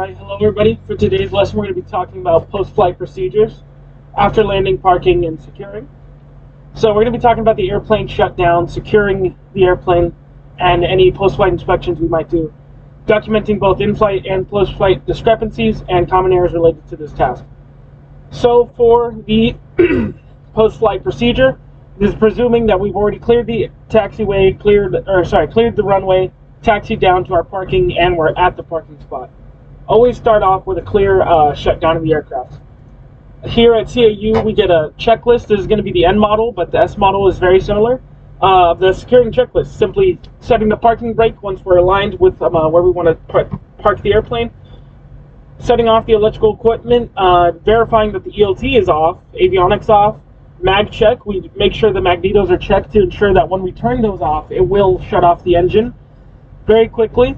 Alright, hello everybody. For today's lesson we're going to be talking about post-flight procedures after landing, parking, and securing. So we're going to be talking about the airplane shutdown, securing the airplane, and any post-flight inspections we might do, documenting both in-flight and post-flight discrepancies and common errors related to this task. So for the post-flight procedure, this is presuming that we've already cleared the taxiway, cleared the runway, taxied down to our parking, and we're at the parking spot. Always start off with a clear shutdown of the aircraft. Here at CAU, we get a checklist. This is going to be the N model, but the S model is very similar. The securing checklist, simply setting the parking brake once we're aligned with where we want to park the airplane, setting off the electrical equipment, verifying that the ELT is off, avionics off, mag check. We make sure the magnetos are checked to ensure that when we turn those off, it will shut off the engine very quickly.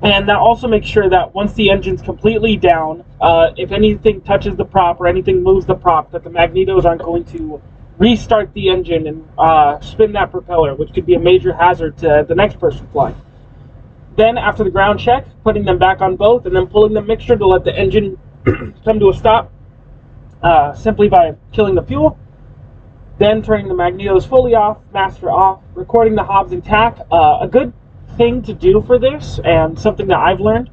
And that also makes sure that once the engine's completely down, if anything touches the prop or anything moves the prop, that the magnetos aren't going to restart the engine and spin that propeller, which could be a major hazard to the next person flying. Then, after the ground check, putting them back on both and then pulling the mixture to let the engine come to a stop simply by killing the fuel. Then turning the magnetos fully off, master off, recording the hobs and tack. A good thing to do for this, and something that I've learned,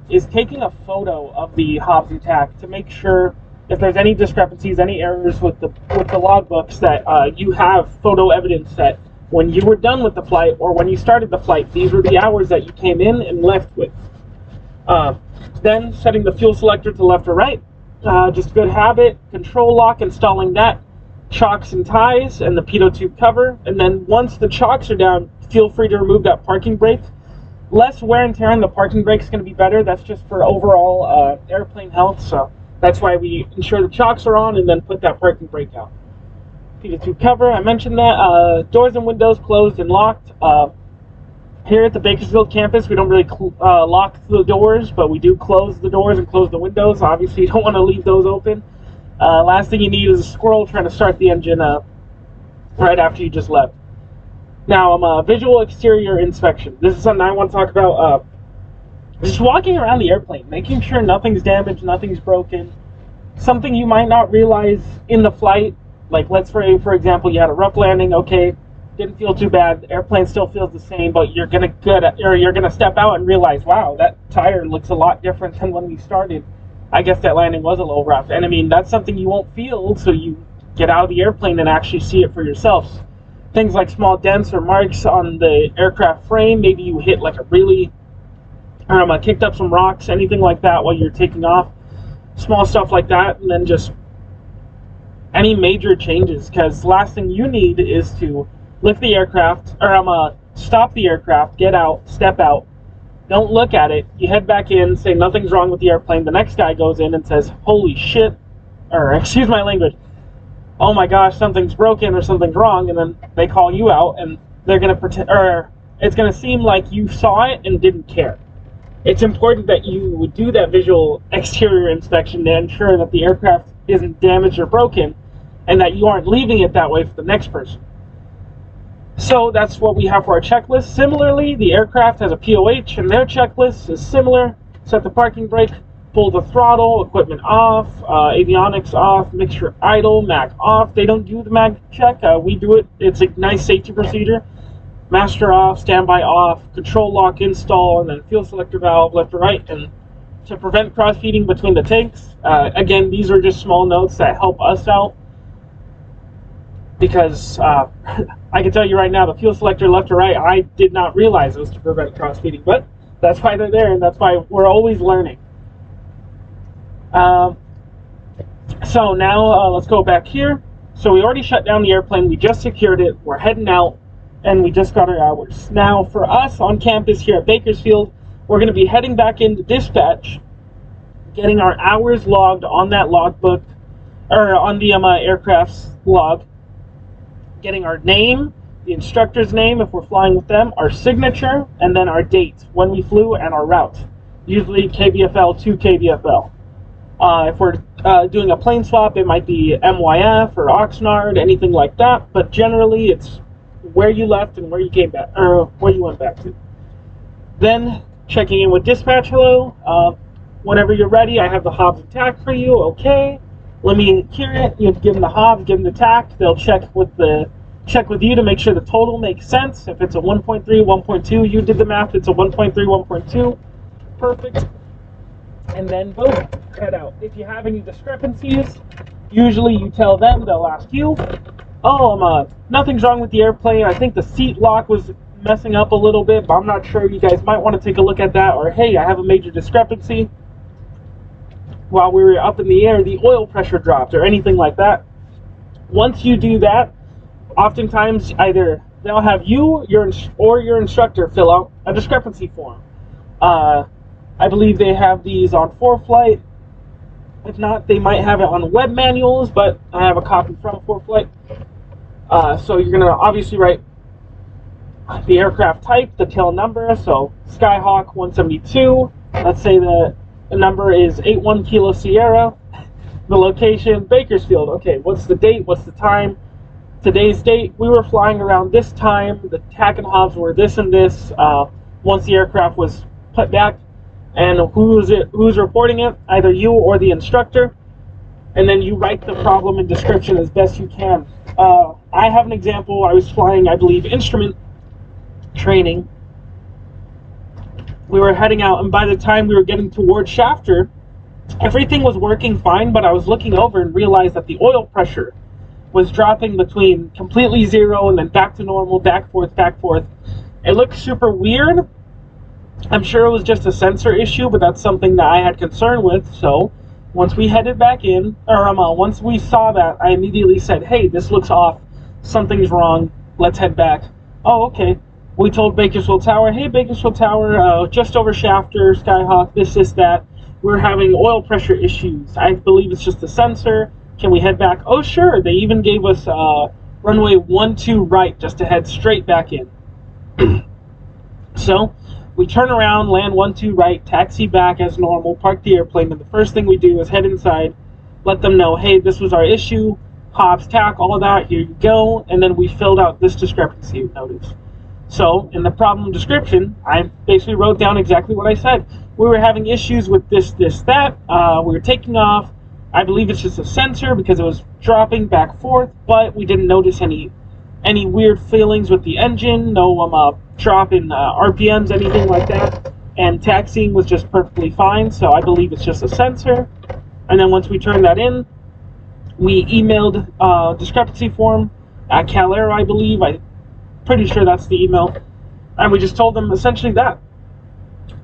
is taking a photo of the hobs and tack to make sure if there's any discrepancies, any errors with the logbooks, that you have photo evidence that when you were done with the flight or when you started the flight, these were the hours that you came in and left with. Then setting the fuel selector to left or right, just good habit. Control lock, installing that, chocks and ties, and the pitot tube cover. And then once the chocks are down, feel free to remove that parking brake. Less wear and tear on the parking brake is going to be better. That's just for overall airplane health, so that's why we ensure the chocks are on and then put that parking brake out. Pitot tube cover, I mentioned that. Doors and windows closed and locked. Here at the Bakersfield campus, we don't really lock the doors, but we do close the doors and close the windows. Obviously, you don't want to leave those open. Last thing you need is a squirrel trying to start the engine right after you just left. Now, visual exterior inspection. This is something I want to talk about. Just walking around the airplane, making sure nothing's damaged, nothing's broken. Something you might not realize in the flight, like let's say, for example, you had a rough landing, okay, didn't feel too bad, the airplane still feels the same, but you're gonna step out and realize, wow, that tire looks a lot different than when we started. I guess that landing was a little rough. And I mean, that's something you won't feel, so you get out of the airplane and actually see it for yourselves. Things like small dents or marks on the aircraft frame, maybe you hit like a really, kicked up some rocks, anything like that while you're taking off. Small stuff like that, and then just any major changes, because the last thing you need is to lift the aircraft, or stop the aircraft, get out, step out, don't look at it, you head back in, say nothing's wrong with the airplane, the next guy goes in and says, holy shit, or excuse my language, oh my gosh, something's broken or something's wrong, and then they call you out, and they're going to pretend, or it's going to seem like you saw it and didn't care. It's important that you would do that visual exterior inspection to ensure that the aircraft isn't damaged or broken, and that you aren't leaving it that way for the next person. So that's what we have for our checklist. Similarly, the aircraft has a POH, and their checklist is similar. Set the parking brake, pull the throttle, equipment off, avionics off, mixture idle, mag off. They don't do the mag check. We do it. It's a nice safety procedure. Master off, standby off, control lock install, and then fuel selector valve left or right, and to prevent cross-feeding between the tanks. Again, these are just small notes that help us out, because I can tell you right now, the fuel selector left or right, I did not realize it was to prevent cross-feeding, but that's why they're there, and that's why we're always learning. So now let's go back here. So we already shut down the airplane, we just secured it, we're heading out, and we just got our hours. Now for us on campus here at Bakersfield, we're going to be heading back into dispatch, getting our hours logged on that logbook, or on the aircraft's log, getting our name, the instructor's name if we're flying with them, our signature, and then our date, when we flew, and our route. Usually KBFL to KBFL. If we're doing a plane swap, it might be MYF or Oxnard, anything like that, but generally it's where you left and where you came back, or where you went back to. Then checking in with dispatch, hello. whenever you're ready, I have the hobs and tack for you. Okay, let me hear it. You give them the hobs, give them the tack. They'll check with you to make sure the total makes sense. If it's a 1.3, 1.2, you did the math. It's a 1.3, 1.2. Perfect. And then boom, head out. If you have any discrepancies, usually you tell them. They'll ask you, oh, nothing's wrong with the airplane. I think the seat lock was messing up a little bit, but I'm not sure. You guys might want to take a look at that. Or, hey, I have a major discrepancy. While we were up in the air, the oil pressure dropped or anything like that. Once you do that, oftentimes either they'll have you or your instructor fill out a discrepancy form. I believe they have these on ForeFlight. If not, they might have it on web manuals, but I have a copy from ForeFlight. So you're going to obviously write the aircraft type, the tail number, so Skyhawk 172. Let's say the number is 81 Kilo Sierra. The location, Bakersfield. Okay, what's the date? What's the time? Today's date, we were flying around this time. The tack and hobs were this and this. Once the aircraft was put back, and who's reporting it? Either you or the instructor. And then you write the problem and description as best you can. I have an example. I was flying, I believe, instrument training. We were heading out, and by the time we were getting towards Shafter, everything was working fine, but I was looking over and realized that the oil pressure was dropping between completely zero and then back to normal, back forth, back forth. It looked super weird. I'm sure it was just a sensor issue, but that's something that I had concern with. So once we headed back in, or once we saw that, I immediately said, hey, this looks off. Something's wrong. Let's head back. Oh, okay. We told Bakersfield Tower, hey, Bakersfield Tower, just over Shafter, Skyhawk, this, that. We're having oil pressure issues. I believe it's just a sensor. Can we head back? Oh, sure. They even gave us runway 12 right just to head straight back in. So we turn around, land 12 right, taxi back as normal, park the airplane, and the first thing we do is head inside, let them know, hey, this was our issue, hobs, tack, all of that, here you go, and then we filled out this discrepancy notice. So in the problem description, I basically wrote down exactly what I said. We were having issues with this, that. We were taking off. I believe it's just a sensor because it was dropping back forth, but we didn't notice any weird feelings with the engine, no drop in RPMs, anything like that. And taxiing was just perfectly fine, so I believe it's just a sensor. And then once we turned that in, we emailed discrepancy form at Calera, I believe. I'm pretty sure that's the email. And we just told them essentially that.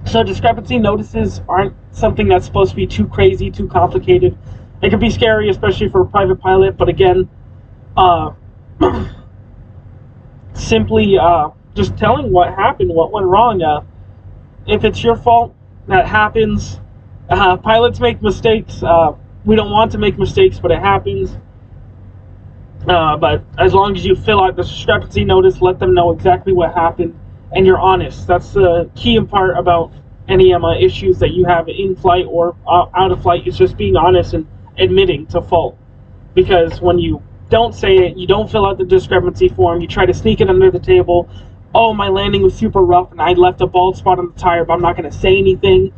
So discrepancy notices aren't something that's supposed to be too crazy, too complicated. It can be scary, especially for a private pilot, but again, simply just telling what happened, what went wrong. If it's your fault, that happens. Pilots make mistakes. We don't want to make mistakes, but it happens. But as long as you fill out the discrepancy notice, let them know exactly what happened, and you're honest. That's the key part about any issues that you have in flight or out of flight. Is just being honest and admitting to fault. Because when you don't say it, you don't fill out the discrepancy form, you try to sneak it under the table. Oh, my landing was super rough and I left a bald spot on the tire, but I'm not going to say anything.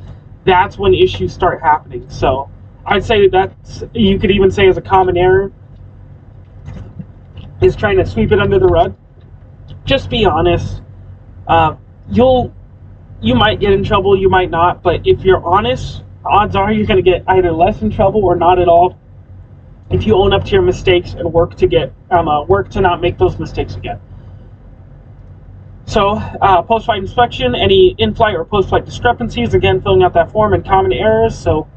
That's when issues start happening. So I'd say that's, you could even say as a common error, is trying to sweep it under the rug. Just be honest. You might get in trouble, you might not, but if you're honest, odds are you're going to get either less in trouble or not at all if you own up to your mistakes and work to not make those mistakes again. So post-flight inspection, any in-flight or post-flight discrepancies, again, filling out that form, and common errors. So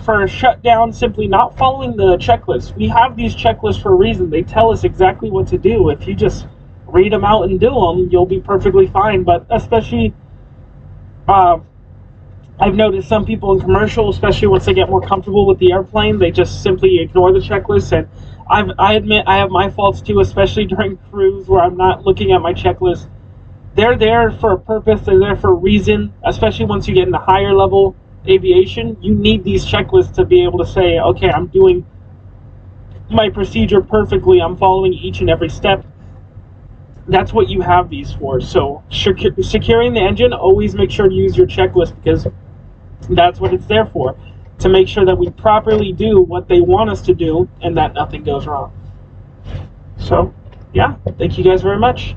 for a shutdown, simply not following the checklist. We have these checklists for a reason. They tell us exactly what to do. If you just read them out and do them, you'll be perfectly fine. But especially, I've noticed some people in commercial, especially once they get more comfortable with the airplane, they just simply ignore the checklist. And I admit I have my faults too, especially during cruise where I'm not looking at my checklist. They're there for a purpose, they're there for a reason, especially once you get into higher level aviation. You need these checklists to be able to say, okay, I'm doing my procedure perfectly, I'm following each and every step. That's what you have these for. So securing the engine, always make sure to use your checklist, because That's what it's there for, to make sure that we properly do what they want us to do and that nothing goes wrong. So, yeah, thank you guys very much.